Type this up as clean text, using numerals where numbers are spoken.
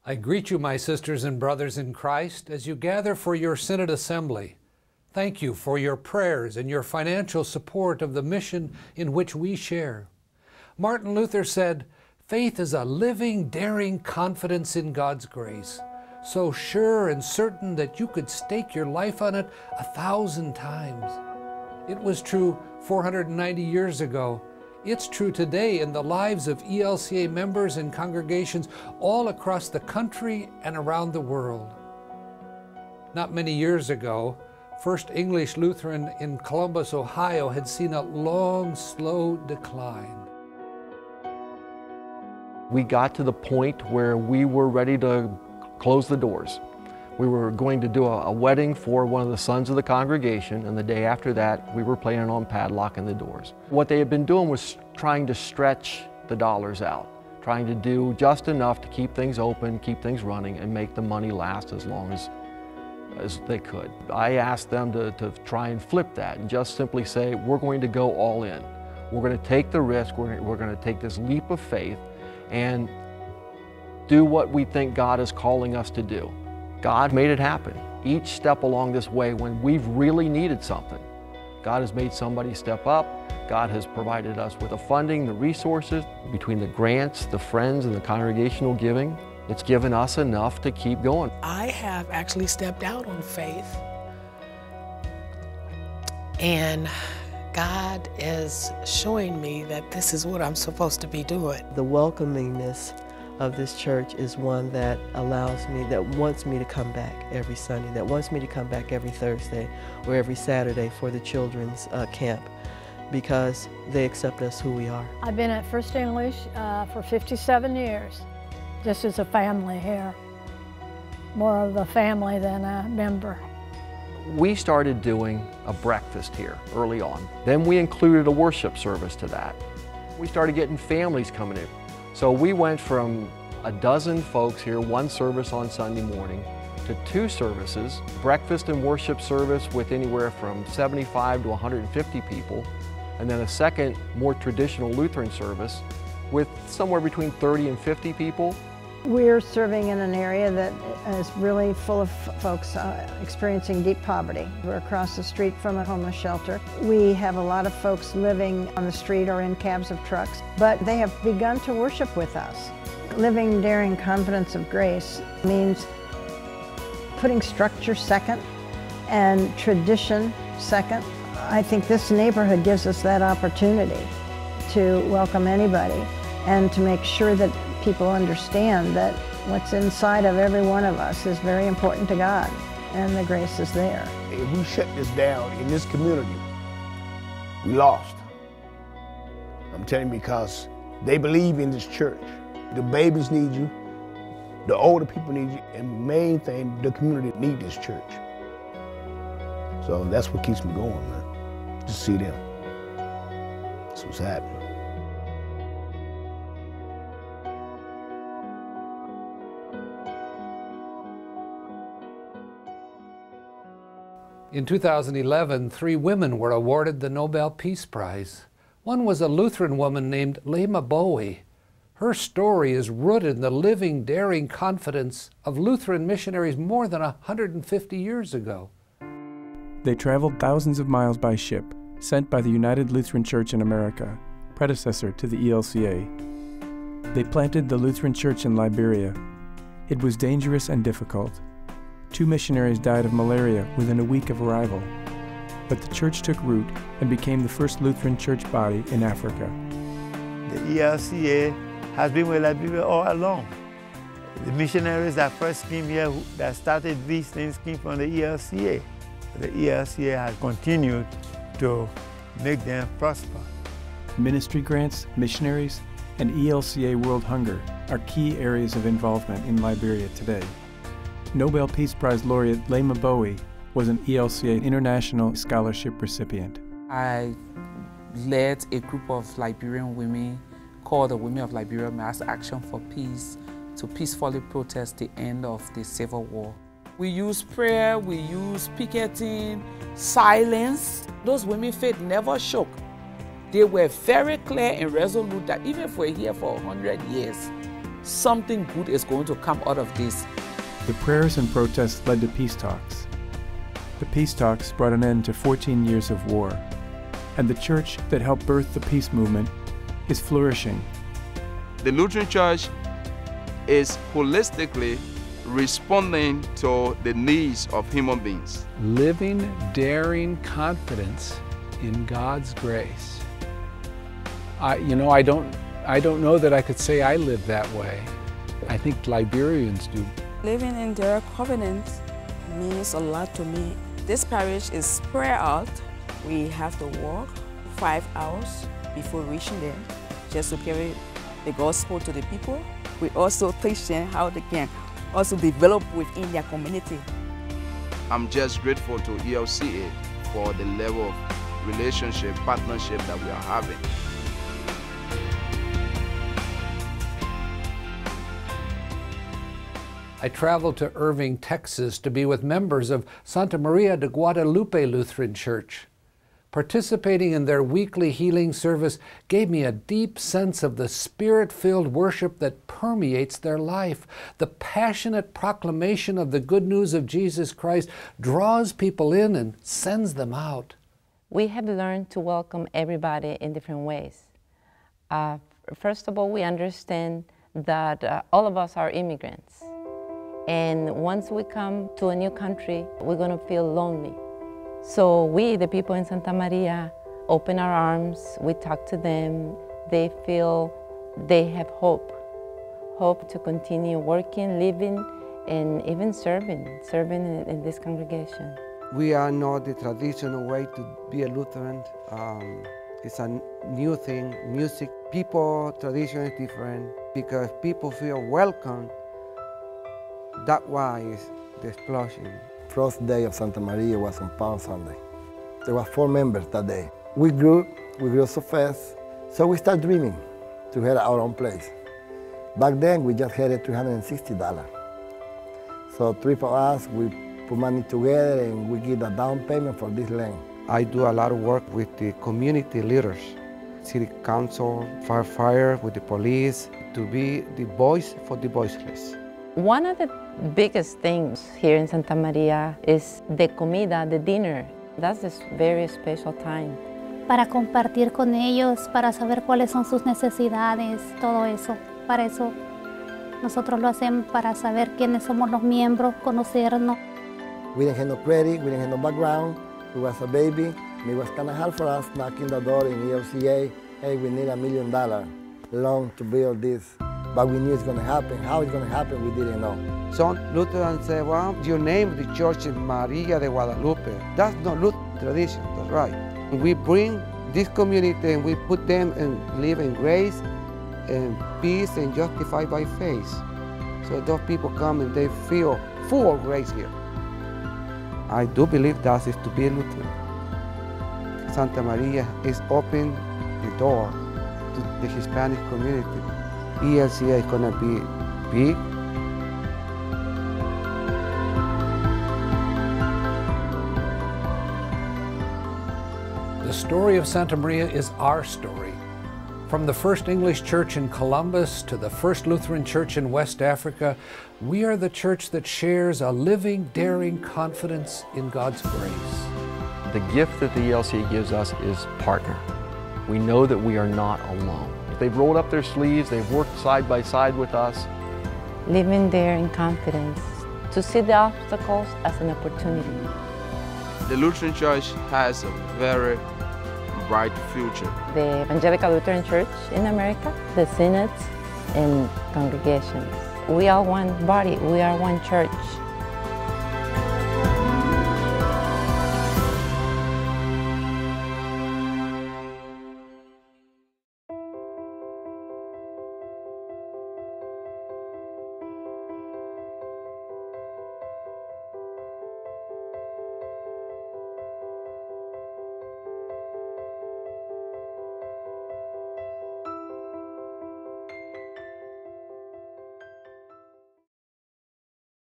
I greet you, my sisters and brothers in Christ, as you gather for your Synod Assembly. Thank you for your prayers and your financial support of the mission in which we share. Martin Luther said, "Faith is a living, daring confidence in God's grace, so sure and certain that you could stake your life on it 1,000 times." It was true 490 years ago. It's true today in the lives of ELCA members and congregations all across the country and around the world. Not many years ago, First English Lutheran in Columbus, Ohio had seen a long, slow decline. We got to the point where we were ready to close the doors. We were going to do a wedding for one of the sons of the congregation, and the day after that, we were planning on padlocking the doors. What they had been doing was trying to stretch the dollars out, trying to do just enough to keep things open, keep things running, and make the money last as long as they could. I asked them to try and flip that and just simply say, we're going to go all in. We're going to take the risk, we're going to take this leap of faith and do what we think God is calling us to do. God made it happen. Each step along this way when we've really needed something, God has made somebody step up. God has provided us with the funding, the resources, between the grants, the friends, and the congregational giving. It's given us enough to keep going. I have actually stepped out on faith, and God is showing me that this is what I'm supposed to be doing. The welcomingness of this church is one that allows me, that wants me to come back every Sunday, that wants me to come back every Thursday or every Saturday for the children's camp, because they accept us who we are. I've been at First English for 57 years. This is a family here, more of a family than a member. We started doing a breakfast here early on. Then we included a worship service to that. We started getting families coming in. So we went from a dozen folks here, one service on Sunday morning, to 2 services, breakfast and worship service with anywhere from 75 to 150 people, and then a second, more traditional Lutheran service with somewhere between 30 and 50 people. We're serving in an area that is really full of folks experiencing deep poverty. We're across the street from a homeless shelter. We have a lot of folks living on the street or in cabs of trucks, but they have begun to worship with us. Living daring confidence of grace means putting structure second and tradition second. I think this neighborhood gives us that opportunity to welcome anybody and to make sure that people understand that what's inside of every one of us is very important to God, and the grace is there. If we shut this down in this community, we lost. I'm telling you, because they believe in this church. The babies need you, the older people need you, and main thing, the community need this church. So that's what keeps me going, man. Just see them. That's what's happening. In 2011, 3 women were awarded the Nobel Peace Prize. One was a Lutheran woman named Lema Bowie. Her story is rooted in the living, daring confidence of Lutheran missionaries more than 150 years ago. They traveled thousands of miles by ship, sent by the United Lutheran Church in America, predecessor to the ELCA. They planted the Lutheran Church in Liberia. It was dangerous and difficult. 2 missionaries died of malaria within a week of arrival, but the church took root and became the first Lutheran church body in Africa. The ELCA has been with Liberia all along. The missionaries that first came here, that started these things, came from the ELCA. The ELCA has continued to make them prosper. Ministry grants, missionaries, and ELCA World Hunger are key areas of involvement in Liberia today. Nobel Peace Prize laureate Lema Bowie was an ELCA International Scholarship recipient. I led a group of Liberian women called the Women of Liberia Mass Action for Peace to peacefully protest the end of the Civil War. We use prayer, we use picketing, silence. Those women's faith never shook. They were very clear and resolute that even if we're here for 100 years, something good is going to come out of this. The prayers and protests led to peace talks. The peace talks brought an end to 14 years of war, and the church that helped birth the peace movement is flourishing. The Lutheran Church is holistically responding to the needs of human beings. Living daring confidence in God's grace. I don't know that I could say I live that way. I think Liberians do. Living in their covenant means a lot to me. This parish is spread out. We have to walk 5 hours before reaching there just to carry the gospel to the people. We also teach them how they can also develop within their community. I'm just grateful to ELCA for the level of relationship, partnership that we are having. I traveled to Irving, Texas to be with members of Santa Maria de Guadalupe Lutheran Church. Participating in their weekly healing service gave me a deep sense of the Spirit-filled worship that permeates their life. The passionate proclamation of the good news of Jesus Christ draws people in and sends them out. We have learned to welcome everybody in different ways. First of all, we understand that all of us are immigrants. And once we come to a new country, we're going to feel lonely. So we, the people in Santa Maria, open our arms, we talk to them, they feel they have hope. Hope to continue working, living, and even serving in this congregation. We are not the traditional way to be a Lutheran. It's a new thing, music. People tradition is different because people feel welcome. That's why it's the explosion. First day of Santa Maria was on Palm Sunday. There were 4 members that day. We grew so fast, so we started dreaming to have our own place. Back then, we just had $360. So 3 of us, we put money together and we give a down payment for this land. I do a lot of work with the community leaders, city council, firefighter, with the police, to be the voice for the voiceless. One of the biggest things here in Santa Maria is the comida, the dinner. That's this very special time. Para compartir con ellos, para saber cuáles son sus necesidades, todo eso. Para eso nosotros lo hacemos, para saber quiénes somos los miembros, conocernos. We didn't have no credit, we didn't have no background. We was a baby, and it was kind of hard for us knocking the door in ELCA. Hey, we need $1 million loan to build this. But we knew it's going to happen. How it's going to happen, we didn't know. Some Lutherans say, well, you named the church Maria de Guadalupe. That's not Lutheran tradition, that's right. We bring this community and we put them and live in grace and peace and justified by faith. So those people come and they feel full of grace here. I do believe that is to be a Lutheran. Santa Maria is open the door to the Hispanic community. ELCA is going to be big. The story of Santa Maria is our story. From the first English church in Columbus to the first Lutheran church in West Africa, we are the church that shares a living, daring confidence in God's grace. The gift that the ELCA gives us is partner. We know that we are not alone. They've rolled up their sleeves, they've worked side by side with us. Living there in confidence, to see the obstacles as an opportunity. The Lutheran Church has a very bright future. The Evangelical Lutheran Church in America, the synods and congregations. We are one body, we are one church.